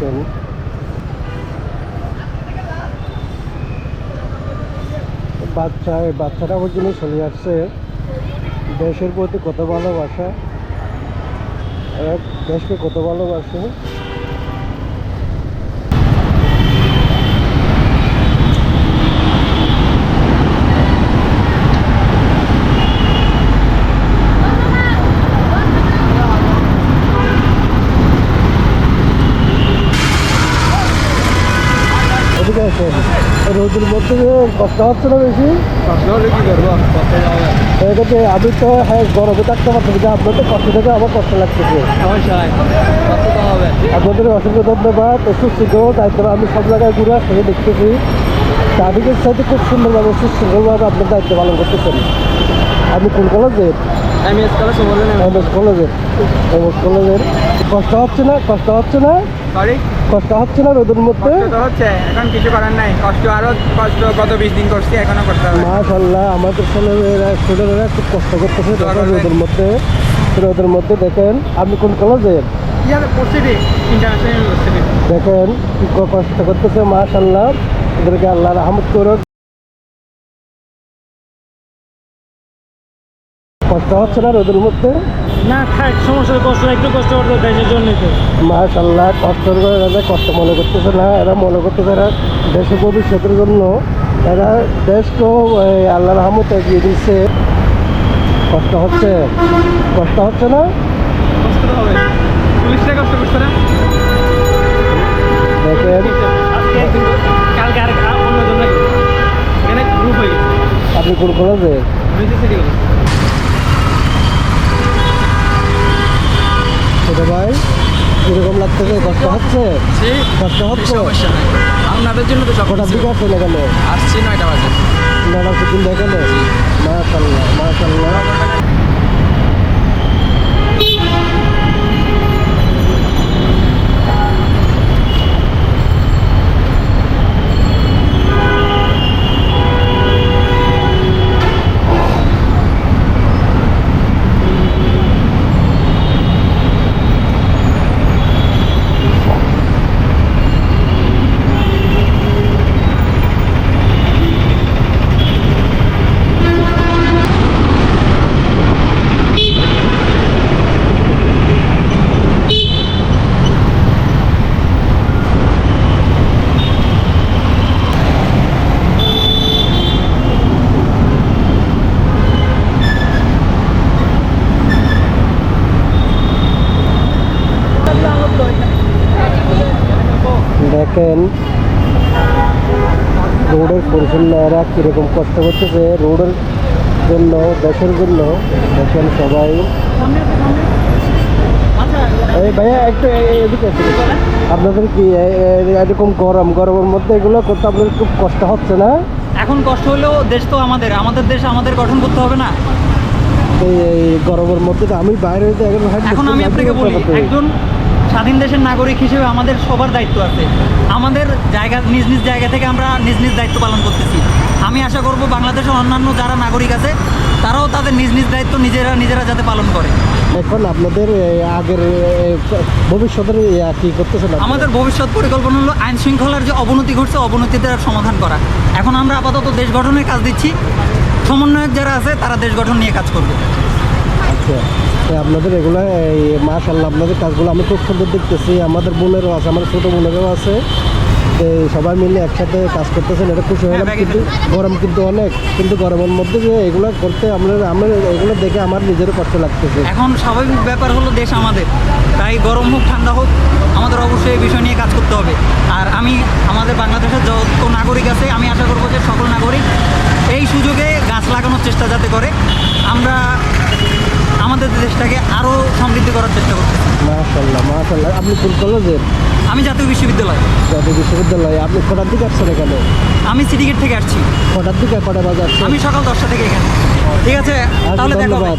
দেখেন বাচ্চাটা পর্যন্ত চলে আসছে। দেশের প্রতি কত ভালোবাসা, দেশকে কত ভালোবাসে। এদিকে আছে রোদের মধ্যে কষ্ট হচ্ছে না বেশি? কষ্ট হলে কি করবো, করতে যাবে। এটাতে আমি তো হ্যাঁ গরমে থাকতে পারছি না, আপনার তো কষ্ট থেকে আমার কষ্ট লাগতেছে। সমস্যা নাই, কষ্ট তো হবে। আপনাদের অসংখ্য ধন্যবাদ। সুশৃঙ্খল দায়িত্ব আমি সব জায়গায় ঘুরে আসতে দেখতেছি, ট্রাফিকের সাথে খুব সুন্দরভাবে সুশৃঙ্খলভাবে আপনার দায়িত্ব পালন করতেছেন। আপনি কোন কলেজের? এমএস কলেজ বলেন। এমএস কলেজের। এমএস কলেজের। কষ্ট হচ্ছে না? কষ্ট হচ্ছে না? সরি, কষ্ট হচ্ছে না রোদের মধ্যে? কষ্ট তো হচ্ছে, এখন কিছু করার নাই। কষ্ট আরো কষ্ট গত 20 দিন করছি, এখনো করতে হবে। মাশাআল্লাহ, আমাদের ছেলেমেয়েরা স্টুডেন্টরা খুব কষ্ট করতেছে রোদের মধ্যে দেখেন। আপনি কোন কলেজের? International university. দেখেন কি কষ্ট করতেছে, মাশাআল্লাহ, এদেরকে আল্লাহ রহমত করুক। কষ্ট হচ্ছে না রোদের মধ্যে? না থাক, সমস্যা, কষ্ট একটু কষ্ট করতে দেশের জন্য তো। মাশাআল্লাহ, কষ্ট করে এরা কষ্ট মনে করতেছে না, এরা মনে করতেছে এরা দেশের ভবিষ্যতের জন্য এরা দেশকেও আল্লাহ রহমত এগিয়ে দিচ্ছে। কষ্ট হচ্ছে? কষ্ট হচ্ছে না? কষ্ট তো হবে, পুলিশরা কষ্ট করছে না। দেখেন কালকে আর অন্যজন এখানে গ্রুপ হয়ে গেছে। আপনি কোন কলেজে? ছোট ভাই, কিরকম লাগতেছে? কষ্ট হচ্ছে? কষ্ট হচ্ছে? সমস্যা নাই, আপনাদের জন্য তো সব কটার দিকে আসছেন এখানে? আসছি 9টা বাজে। দিন এখানে? মাশাআল্লাহ, মাশাআল্লাহ। দেখেন রোডের পরিচ্ছন্নরা কীরকম কষ্ট করতেছে রোডের জন্য, দেশের জন্য। দেখেন সবাই। এই ভাইয়া একটু এদিকে আছে। আপনাদের কি এরকম গরমের মধ্যে এগুলো করতে আপনাদের খুব কষ্ট হচ্ছে না? এখন কষ্ট হলেও দেশ তো আমাদের দেশ আমাদের গঠন করতে হবে না? এই গরমের মধ্যে তো আমি বাইরে হইতে এখন আমি আপনাকে বলি, একজন স্বাধীন দেশের নাগরিক হিসেবে আমাদের সবার দায়িত্ব আছে। আমাদের জায়গা, নিজ নিজ জায়গা থেকে আমরা নিজ নিজ দায়িত্ব পালন করতেছি। আমি আশা করব বাংলাদেশের অন্যান্য যারা নাগরিক আছে তারাও তাদের নিজ নিজ দায়িত্ব নিজেরা যাতে পালন করে। এখন আপনাদের আগের ভবিষ্যতের কি করতেছেন? আমাদের ভবিষ্যৎ পরিকল্পনা হলো আইন শৃঙ্খলার যে অবনতি ঘটছে, অবনতিটার সমাধান করা। এখন আমরা আপাতত দেশ গঠনের কাজ দিচ্ছি, সমন্বয়ক যারা আছে তারা দেশ গঠন নিয়ে কাজ করবে। আচ্ছা, আপনাদের এগুলো এই মাশাআল্লাহ, আপনাদের কাজগুলো আমি খুব সুন্দর দেখতেছি। আমাদের বোনেরও আছে, আমার ছোটো বোনেরও আছে, এই সবাই মিলে একসাথে কাজ করতেছেন, এটা খুশি হলাম। কিন্তু গরম কিন্তু অনেক, কিন্তু গরমের মধ্যে যে এগুলো করতে আমরা এগুলো দেখে আমার নিজেরও কষ্ট লাগতেছে। এখন স্বাভাবিক ব্যাপার হলো দেশ আমাদের, তাই গরম হোক ঠান্ডা হোক আমাদের অবশ্যই এই বিষয় নিয়ে কাজ করতে হবে। আর আমি আমাদের বাংলাদেশের যত নাগরিক আছে আমি আশা করবো যে সকল নাগরিক এই সুযোগে গাছ লাগানোর চেষ্টা যাতে করে, আমরা আমাদের দেশটাকে আরও সমৃদ্ধি করার চেষ্টা করতেছি। মাশাআল্লাহ, মাশাআল্লাহ। আপনি কোন কলেজের? আমি জাতীয় বিশ্ববিদ্যালয়। জাতীয় বিশ্ববিদ্যালয়ে। আপনি কটার দিকে আসছেন এখানে? আমি সিটি গেট থেকে আসছি। কটার দিকে, কটা বাজে আসছেন? আমি সকাল 10টা থেকে এখানে। ঠিক আছে, তাহলে দেখা হবে।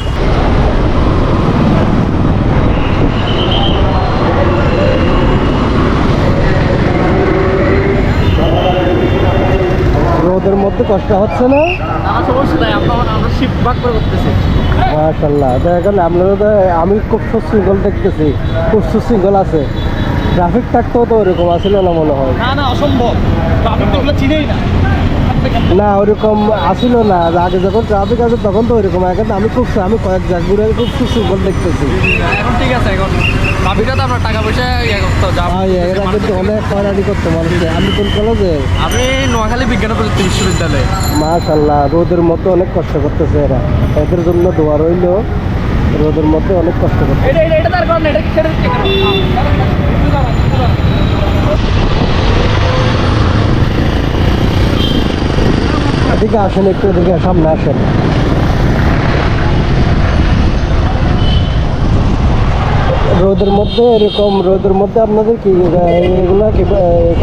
রোদের মধ্যে কষ্ট হচ্ছে না? সমস্যা নাই, আমরা শিফট ভাগ করে করতেছি। মাশাআল্লাহ, দেখেন আপনারা, আমি খুব সুশৃঙ্খল দেখতেছি, খুব সুশৃঙ্খল আছে। ট্রাফিক থাকতেও তো ওরকম আসছিল না মনে হয়। না অসম্ভব, আপনি তো এগুলো চিনেই না। না ওরকম আসিল না, আগে যখন ট্রাফিক আছে তখন তো ওইরকম। এখন আমি কয়েক জায়গা ঘুরে খুব সুন্দর দেখতেছি। এখন ঠিক আছে, এখন ট্রাফিকটা তো আপনার টাকা পয়সা ইয়ে করতে এরা কিন্তু অনেক হয়রানি করতো মানুষকে। আমি কোন কলেজে? আমি নোয়াখালী বিজ্ঞান ও প্রযুক্তি বিশ্ববিদ্যালয়ে। মাশাআল্লাহ, রোদের মধ্যে অনেক কষ্ট করতেছে এরা, এদের জন্য দোয়া রইল। রোদের মধ্যে অনেক কষ্ট করতে। এটা তার কারণ এটা ছেড়ে দিচ্ছে কেন? এদিকে আসেন, একটু এদিকে সামনে আসেন। রোদের মধ্যে এরকম, রোদের মধ্যে আপনাদের কি এগুলো কি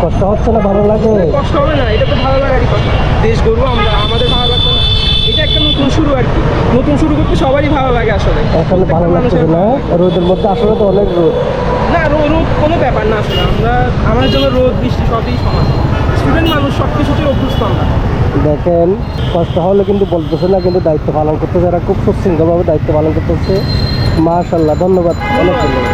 কষ্ট হচ্ছে না? ভালো লাগে? কষ্ট হবে না, এটা তো ভালো লাগারই কথা। দেশ গর্ব আমরা, আমাদের ভালো লাগবে না? এটা একটা নতুন শুরু আর কি, নতুন শুরু করতে সবারই ভালো লাগে আসলে। আসলে ভালো লাগতেছে না রোদের মধ্যে, আসলে তো অনেক রোদ। না রোদ কোনো ব্যাপার না আসলে, আমাদের জন্য রোদ বৃষ্টি সবই সমান। স্টুডেন্ট মানুষ সব কিছুতেই অভ্যস্ত আমরা। দেখেন কষ্ট হলে কিন্তু বলতেছে না, কিন্তু দায়িত্ব পালন করতেছে। এরা খুব সুশৃঙ্খলভাবে দায়িত্ব পালন করতেছে। মাশাআল্লাহ, ধন্যবাদ, অনেক ধন্যবাদ।